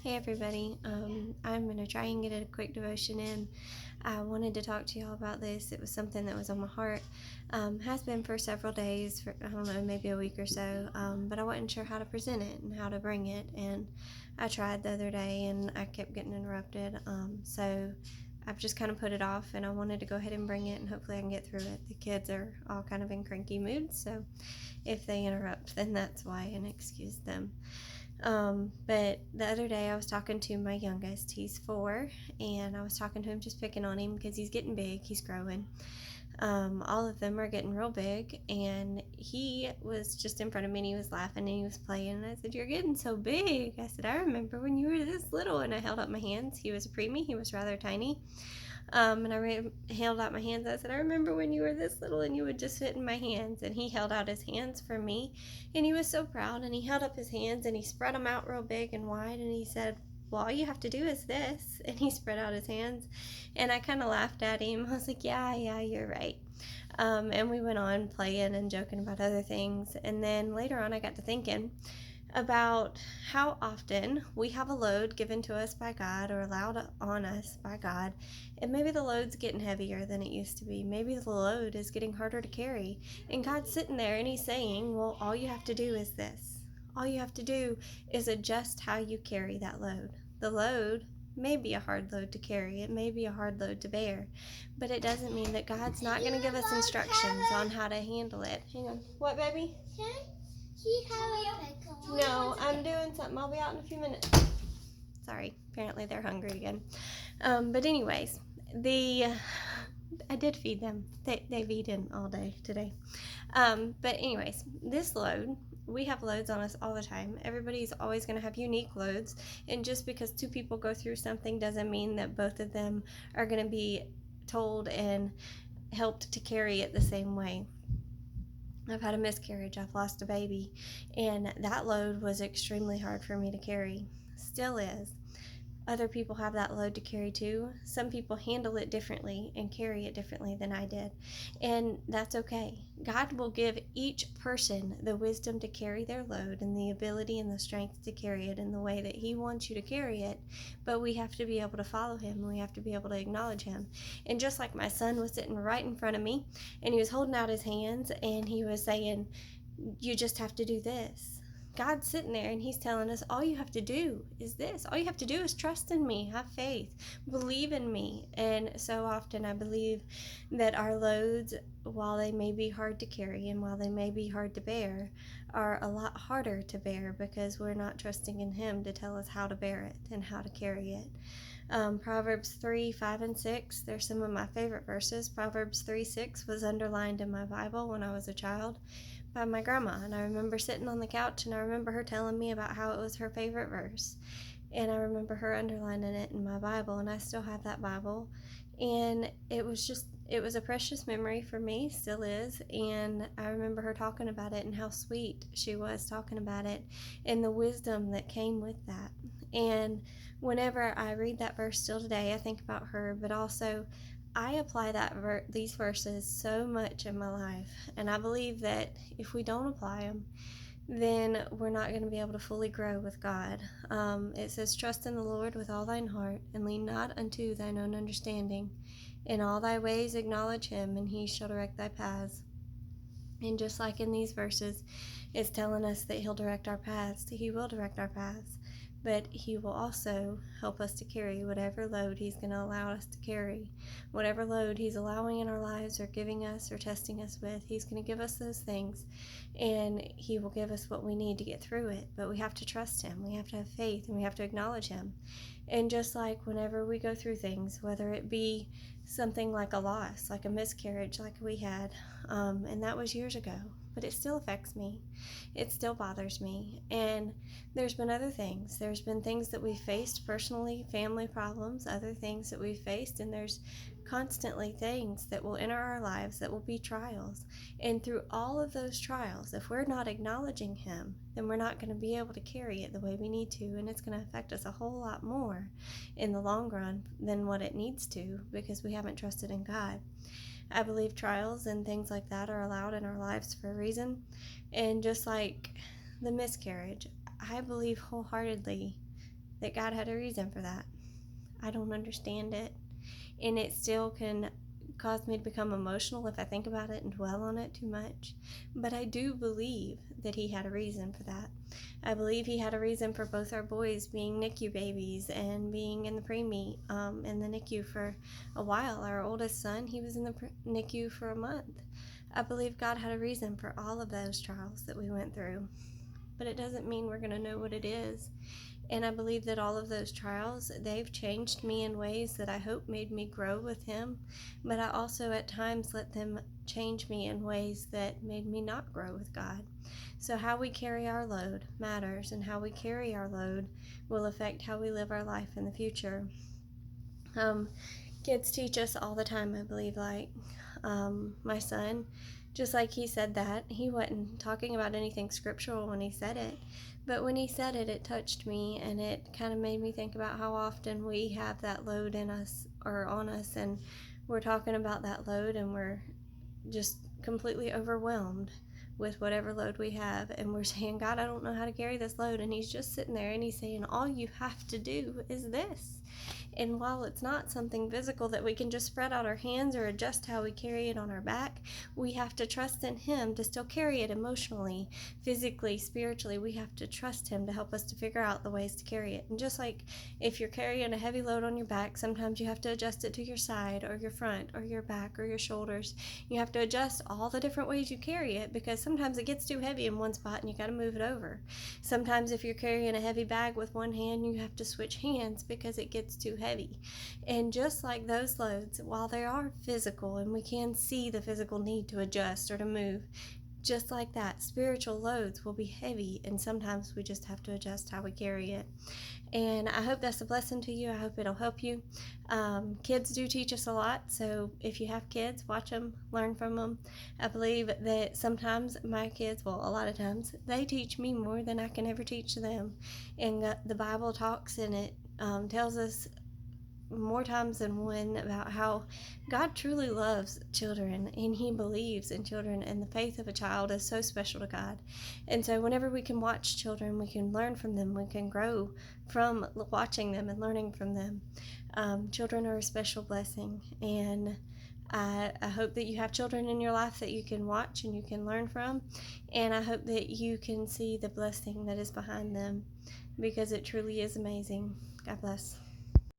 Hey everybody, I'm going to try and get a quick devotion in. I wanted to talk to y'all about this. It was something that was on my heart. Has been for several days, for I don't know, maybe a week or so, but I wasn't sure how to present it and how to bring it. And I tried the other day and I kept getting interrupted. So I've just kind of put it off and I wanted to go ahead and bring it and hopefully I can get through it. The kids are all kind of in cranky moods, so if they interrupt, then that's why, and excuse them. But the other day I was talking to my youngest. He's 4, and I was talking to him, just picking on him because he's getting big, he's growing. All of them are getting real big, and he was just in front of me and he was laughing and he was playing, and I said, "You're getting so big." I said, "I remember when you were this little," and I held up my hands. He was a preemie, he was rather tiny. And I held out my hands. I said, "I remember when you were this little and you would just fit in my hands." And he held out his hands for me, and he was so proud. And he held up his hands and he spread them out real big and wide. And he said, "Well, all you have to do is this." And he spread out his hands, and I kind of laughed at him. I was like, "Yeah, you're right." And we went on playing and joking about other things. And then later on, I got to thinking about how often we have a load given to us by God or allowed on us by God, and maybe the load's getting heavier than it used to be. Maybe the load is getting harder to carry, and God's sitting there and He's saying, "Well, all you have to do is this. All you have to do is adjust how you carry that load." The load may be a hard load to carry, it may be a hard load to bear, but it doesn't mean that God's not going to give us instructions on how to handle it. Hang on. What, baby? No, I'm doing something. I'll be out in a few minutes. Sorry, apparently they're hungry again. But anyways, I did feed them. They've eaten all day today. But anyways, this load, we have loads on us all the time. Everybody's always going to have unique loads, and just because 2 people go through something doesn't mean that both of them are going to be told and helped to carry it the same way. I've had a miscarriage, I've lost a baby, and that load was extremely hard for me to carry. Still is. Other people have that load to carry too. Some people handle it differently and carry it differently than I did, and that's okay. God will give each person the wisdom to carry their load and the ability and the strength to carry it in the way that He wants you to carry it, but we have to be able to follow Him, and we have to be able to acknowledge Him. And just like my son was sitting right in front of me, and he was holding out his hands, and he was saying, "You just have to do this." God's sitting there and He's telling us, all you have to do is this. All you have to do is trust in me, have faith, believe in me. And so often I believe that our loads, while they may be hard to carry and while they may be hard to bear, are a lot harder to bear because we're not trusting in Him to tell us how to bear it and how to carry it. Proverbs 3, 5, and 6, they're some of my favorite verses. Proverbs 3:6 was underlined in my Bible when I was a child by my grandma, and I remember sitting on the couch and I remember her telling me about how it was her favorite verse, and I remember her underlining it in my Bible, and I still have that Bible, and it was a precious memory for me, still is. And I remember her talking about it and how sweet she was talking about it and the wisdom that came with that. And whenever I read that verse still today, I think about her, but also I apply these verses so much in my life, and I believe that if we don't apply them, then we're not going to be able to fully grow with God. It says, "Trust in the Lord with all thine heart, and lean not unto thine own understanding. In all thy ways acknowledge Him, and He shall direct thy paths." And just like in these verses, it's telling us that He'll direct our paths. He will direct our paths, but He will also help us to carry whatever load He's going to allow us to carry. Whatever load He's allowing in our lives or giving us or testing us with, He's going to give us those things, and He will give us what we need to get through it. But we have to trust Him. We have to have faith, and we have to acknowledge Him. And just like whenever we go through things, whether it be something like a loss, like a miscarriage like we had, and that was years ago, but it still affects me. It still bothers me. And there's been other things. There's been things that we've faced personally, family problems, other things that we've faced, and there's constantly things that will enter our lives that will be trials. And through all of those trials, if we're not acknowledging Him, then we're not going to be able to carry it the way we need to, and it's going to affect us a whole lot more in the long run than what it needs to, because we haven't trusted in God. I believe trials and things like that are allowed in our lives for a reason. And just like the miscarriage, I believe wholeheartedly that God had a reason for that. I don't understand it, and it still can cause me to become emotional if I think about it and dwell on it too much. But I do believe that he had a reason for that. I believe he had a reason for both our boys being NICU babies and being in the preemie in the NICU for a while. Our oldest son, he was in the NICU for a month. I believe God had a reason for all of those trials that we went through. But it doesn't mean we're going to know what it is. And I believe that all of those trials, they've changed me in ways that I hope made me grow with him. But I also at times let them change me in ways that made me not grow with God. So how we carry our load matters, and how we carry our load will affect how we live our life in the future. Kids teach us all the time, I believe. Like my son, just like he said that, he wasn't talking about anything scriptural when he said it, but when he said it, it touched me, and it kind of made me think about how often we have that load in us or on us, and we're talking about that load, and we're just completely overwhelmed with whatever load we have, and we're saying, God, I don't know how to carry this load, and he's just sitting there and he's saying, all you have to do is this. And while it's not something physical that we can just spread out our hands or adjust how we carry it on our back, we have to trust in him to still carry it emotionally, physically, spiritually. We have to trust him to help us to figure out the ways to carry it. And just like if you're carrying a heavy load on your back, sometimes you have to adjust it to your side or your front or your back or your shoulders. You have to adjust all the different ways you carry it, because sometimes it gets too heavy in one spot and you got to move it over. Sometimes if you're carrying a heavy bag with one hand, you have to switch hands because it gets too heavy. And just like those loads, while they are physical and we can see the physical need to adjust or to move, just like that, spiritual loads will be heavy, and sometimes we just have to adjust how we carry it. And I hope that's a blessing to you. I hope it'll help you. Kids do teach us a lot, so if you have kids, watch them, learn from them. I believe that sometimes my kids, well, a lot of times, they teach me more than I can ever teach them. And the Bible talks, and it tells us more times than one about how God truly loves children, and he believes in children, and the faith of a child is so special to God. And so whenever we can watch children, we can learn from them, we can grow from watching them and learning from them. Children are a special blessing, and I hope that you have children in your life that you can watch and you can learn from, and I hope that you can see the blessing that is behind them, because it truly is amazing. God bless.